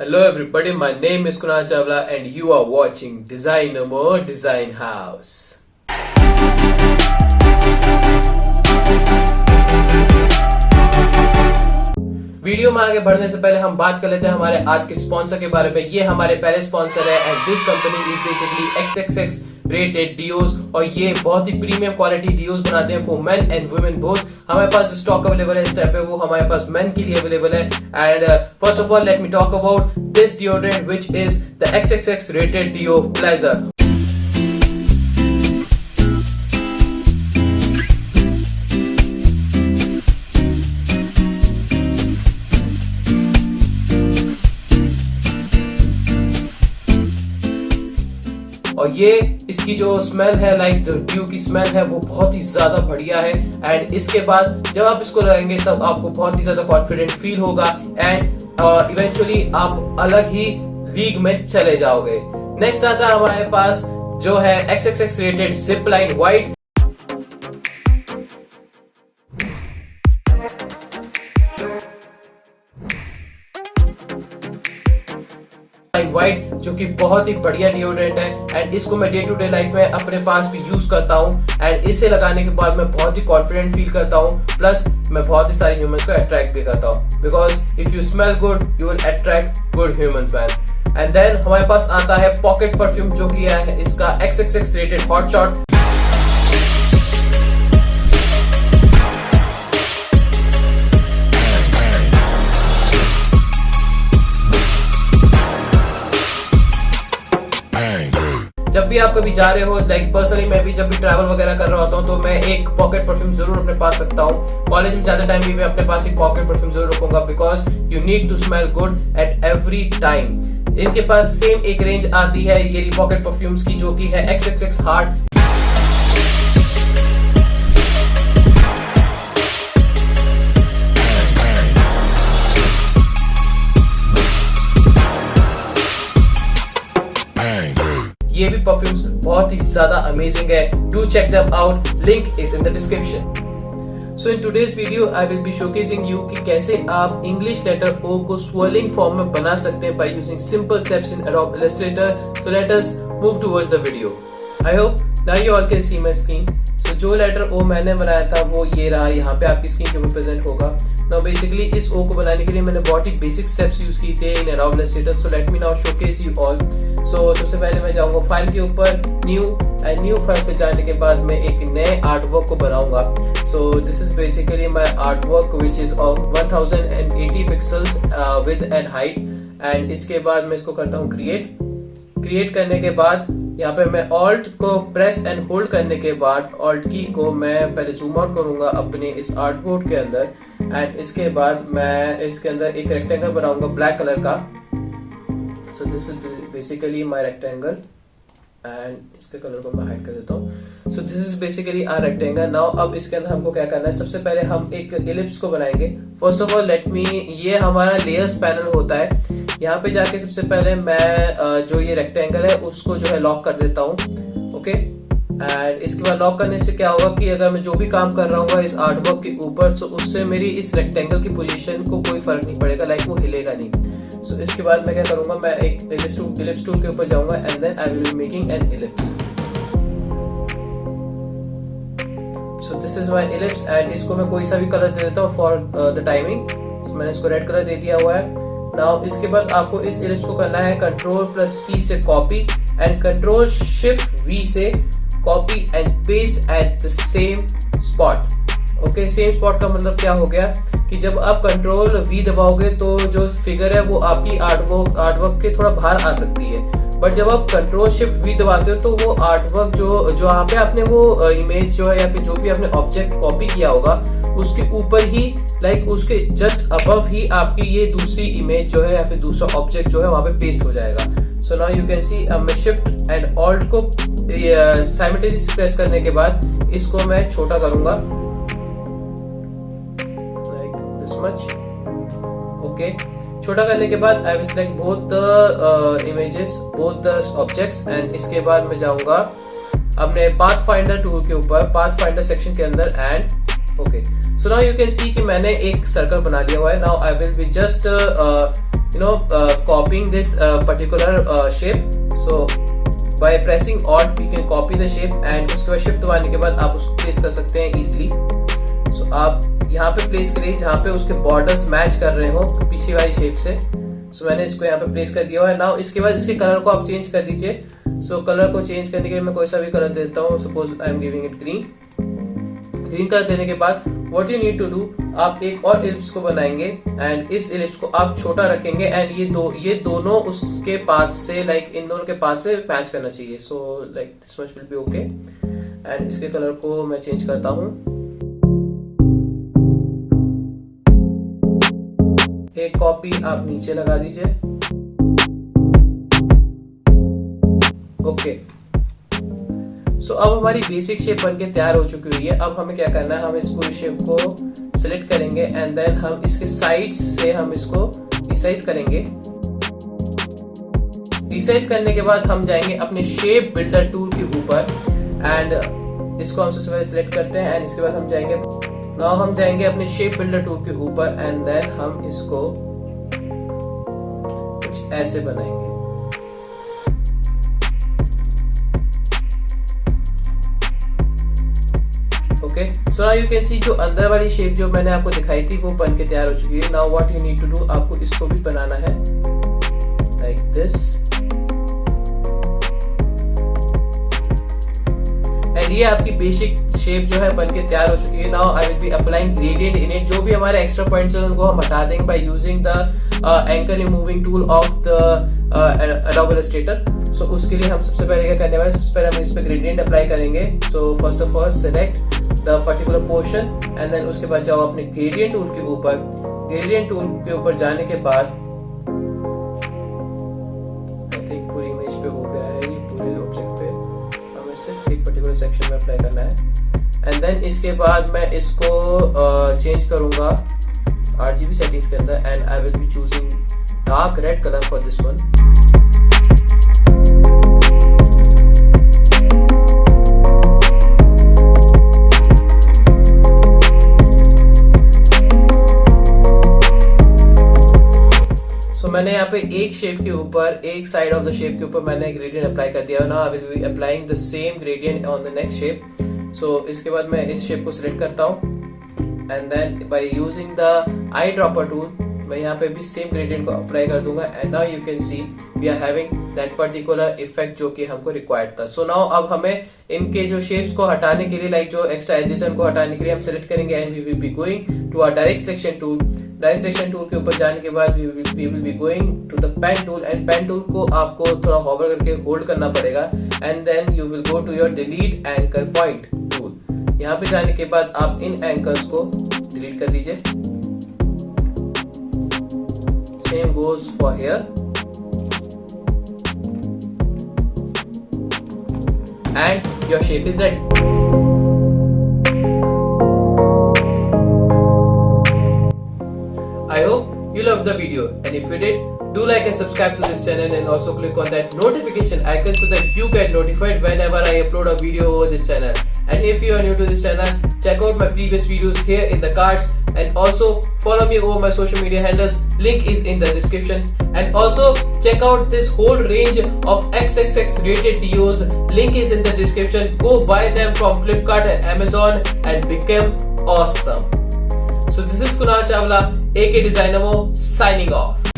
Hello everybody, my name is Kunal Chawla and you are watching Designamo Design House. Video में आगे बढ़ने से पहले हम बात कर लेते हैं हमारे आज के स्पॉन्सर के बारे में। ये हमारे पहले स्पॉन्सर है and this company is basically XXX rated DEOs और ये बहुत ही प्रीमियम क्वालिटी DEOs बनाते हैं for main and women both. हमारे पास जो स्टॉक अवेलेबल है इस टाइप पे वो हमारे पास मेन के लिए अवेलेबल है। And first of all let me talk about this deodorant which is the XXX rated DEO pleasure. और ये इसकी जो स्मेल है लाइक ड्यू की स्मेल है वो बहुत ही ज्यादा बढ़िया है। एंड इसके बाद जब आप इसको लगाएंगे तब आपको बहुत ही ज्यादा कॉन्फिडेंट फील होगा एंड इवेंचुअली आप अलग ही लीग में चले जाओगे। नेक्स्ट आता है हमारे पास जो है XXX rated zip line white. White जो कि बहुत ही बढ़िया डिओड्रेंट है एंड इसको मैं डे टू डे लाइफ में अपने पास भी यूज करता हूं एंड इसे लगाने के बाद मैं बहुत ही कॉन्फिडेंट फील करता हूं। प्लस मैं बहुत ही सारे ह्यूमंस को अट्रैक्ट भी करता हूं because if you smell good you will attract good humans man. And then हमारे पास आता है पॉकेट परफ्यूम जो कि है इसका XXX रेटेड हॉट शॉट। जब भी आप कभी जा रहे हो लाइक पर्सनली मैं भी जब भी ट्रैवल वगैरह कर रहा होता हूँ तो मैं एक पॉकेट परफ्यूम जरूर अपने पास रखता हूँ। कॉलेज में ज्यादा टाइम भी मैं अपने पास एक पॉकेट परफ्यूम जरूर रखूंगा because you need to smell good at every time. इनके पास सेम एक रेंज आती है ये पॉकेट परफ्यूम्स की जो कि है XXX हार्ट। ये भी परफ्यूम्स बहुत ही ज्यादा अमेजिंग है। Do check them out, link is in the description. So in today's video I will be showcasing you कि कैसे आप इंग्लिश लेटर O को स्वर्लिंग फॉर्म में बना सकते हैं by using simple steps in Adobe Illustrator. So let us move towards the video. I hope now you all can see my screen. So जो letter O मैंने बनाया था वो ये रहा, यहाँ पे आपकी स्क्रीन के ऊपर प्रेजेंट होगा। Now basically इस O को बनाने के लिए मैंने बहुत ही बेसिक स्टेप्स यूज किए थे इन Adobe Illustrator. So let me now showcase you all. So सबसे पहले मैं जाऊंगा फाइल के ऊपर न्यू फाइल पे जाने के बाद मैं एक नए आर्ट वर्क को बनाऊंगा। So this is basically my artwork which is of 1080 pixels width and height and इसके बाद मैं इसको करता हूँ क्रिएट करने के बाद यहाँ पे मैं Alt को प्रेस एंड होल्ड करने के बाद Alt की को मैं पहले जूम आउट करूंगा अपने इस आर्टबोर्ड के अंदर एंड इसके बाद मैं इसके अंदर एक रेक्टेंगल बनाऊंगा ब्लैक कलर का। So this is basically my rectangle and इसके कलर को मैं हाइड कर देता हूँ। So this is basically our rectangle. Now अब इसके अंदर हमको क्या करना है, सबसे पहले हम एक इलिप्स को बनाएंगे। First of all let me, ये हमारा लेयर्स पैनल होता है। यहाँ पे जाके सबसे पहले मैं जो ये रेक्टेंगल है उसको जो है लॉक कर देता हूँ। ओके एंड इसके बाद लॉक करने से क्या होगा कि अगर मैं जो भी काम कर रहा हूँ इस आर्टवर्क के ऊपर तो उससे मेरी इस रेक्टेंगल की पोजीशन को कोई फर्क नहीं पड़ेगा, लाइक वो हिलेगा नहीं। सो इसके बाद मैं क्या करूंगा, मैं एक इलिप्स टूल के ऊपर जाऊंगा and then I will be making an ellipse. So this is my ellipse and इसको मैं कोई सा भी कलर दे देता हूँ फॉर द टाइमिंग। मैंने इसको रेड कलर दे दिया हुआ है। नाउ इसके बाद आपको इस इलिप्स को करना है Ctrl+C से कॉपी एंड Ctrl+Shift+V से copy and paste at the same spot. Okay, same spot का मतलब क्या हो गया कि जब आप Ctrl+V दबाओगे तो जो फिगर है वो आपकी आर्टवर्क के थोड़ा बाहर आ सकती है, बट जब आप Ctrl+Shift+V दबाते हो तो वो आर्टवर्क जो यहाँ पे आपने वो इमेज जो है या फिर जो भी आपने ऑब्जेक्ट कॉपी किया होगा उसके ऊपर ही लाइक उसके जस्ट अबव ही आपकी ये दूसरी इमेज जो है या फिर दूसरा ऑब्जेक्ट जो है वहां पे पेस्ट हो जाएगा। सो नाउ यू कैन सी मैं शिफ्ट एंड ऑल्ट को साइमल्टेनियसली प्रेस करने के बाद इसको मैं छोटा करूंगा लाइक दिस मच। ओके, छोटा करने के बाद I will select both the images both the objects and इसके बाद मैं जाऊंगा अपने पाथ फाइंडर टूल के ऊपर पाथ फाइंडर सेक्शन के अंदर and okay. So now you can सी कि मैंने एक सर्कल बना लिया हुआ है। Now I will be just copying this particular shape. So by pressing Alt we can copy the shape and उसके बाद शिफ्ट दबाने के बाद आप उसको प्लेस कर सकते हैं इजीली. सो आप यहाँ पे प्लेस करिए जहाँ पे उसके बॉर्डर्स मैच कर रहे हो पीछे वाली शेप से. सो मैंने इसको यहाँ पे प्लेस कर दिया हुआ है. नाउ इसके बाद इसके कलर को आप चेंज कर दीजिए. सो कलर को चेंज करने के लिए मैं कोई सा भी कलर देता हूँ. Suppose I am giving it green. Green colour देने के बाद what you need to do, आप एक और इलिप्स को बनाएंगे एंड इस इलिप्स को आप छोटा रखेंगे एंड ये दोनों उसके पाथ से लाइक इन दोनों के पाथ से मैच करना चाहिए. So like this much will be okay. And इसके कलर को मैं चेंज करता हूँ. एक कॉपी आप नीचे लगा दीजिए. ओके. सो अब हमारी बेसिक शेप बनके तैयार हो चुकी हुई है. अब हमें क्या करना है, हम इस पूरी शेप को सिलेक्ट करेंगे एंड देन हम इसके साइड से हम इसको रिसाइज करेंगे. रिसाइज करने के बाद हम जाएंगे अपने शेप बिल्डर टूल के ऊपर एंड इसको हम सबसे पहले सिलेक्ट करते हैं एंड इसके बाद हम जाएंगे. नाउ हम जाएंगे अपने शेप बिल्डर टूल के ऊपर एंड देन हम इसको कुछ ऐसे बनाएंगे. Okay. So now you can सी जो अंदर वाली शेप जो मैंने आपको दिखाई थी वो बन के तैयार हो चुकी है. Now what you need to do, आपको इसको भी बनाना है लाइक दिस. एंड ये आपकी बेसिक शेप जो है बन के तैयार हो चुकी है. Now I will be applying gradient in it. जो भी हमारे एक्स्ट्रा पॉइंट्स हैं उनको हम हटा देंगे bye using the anchor removing tool of the Adobe Illustrator. सो उसके लिए हम सबसे पहले क्या करने वाले, सबसे पहले हम इस पे ग्रेडियंट अप्लाई करेंगे. So first of all select the particular portion and then उसके बाद जाओ अपने ग्रेडियंट टूल के ऊपर. ग्रेडियंट टूल के ऊपर जाने के बाद आई थिंक पूरी इमेज पे हो गया है ये पूरे ऑब्जेक्ट पे. हमें सिर्फ एक पर्टिकुलर सेक्शन में अप्लाई करना है एंड देन इसके बाद मैं इसको चेंज करूंगा RGB सेटिंग्स के अंदर and I will B choosing dark red colour for this one. मैंने यहाँ पे एक शेप के ऊपर, एक साइड ऑफ द शेप के ऊपर मैंने ग्रेडियंट अप्लाई कर दिया है. Now I will be applying the same gradient on the next shape. So इसके बाद मैं इस शेप को सिलेक्ट करता हूँ and then by using the eye dropper tool मैं यहाँ पे भी सेम ग्रेडियंट को अप्लाई कर दूंगा and now you can see we are having that particular effect जो कि हमको रिक्वायर्ड था. सो नाउ अब हमें इनके जो शेप्स को हटाने के लिए लाइक जो एक्स्ट्रा एजेस को हटाने के लिए हम सिलेक्ट करेंगे and we will be going to our direct selection tool. Direct selection tool के ऊपर जाने के बाद we will be going to the pen tool and pen tool को आपको थोड़ा हॉवर करके होल्ड करना पड़ेगा and then you will go to your delete anchor point tool. यहाँ पे जाने के बाद आप इन एंकर्स को डिलीट कर दीजिए. Same goes for here and your shape is ready. I hope you loved the video and if you did, do like and subscribe to this channel and also click on that notification icon so that you get notified whenever I upload a video over this channel. And if you are new to this channel, check out my previous videos here in the cards and also follow me over my social media handles, link is in the description. And also check out this whole range of XXX rated DEOs, link is in the description. Go buy them from Flipkart and Amazon and become awesome. So this is Kunal Chawla, aka Designamo, signing off.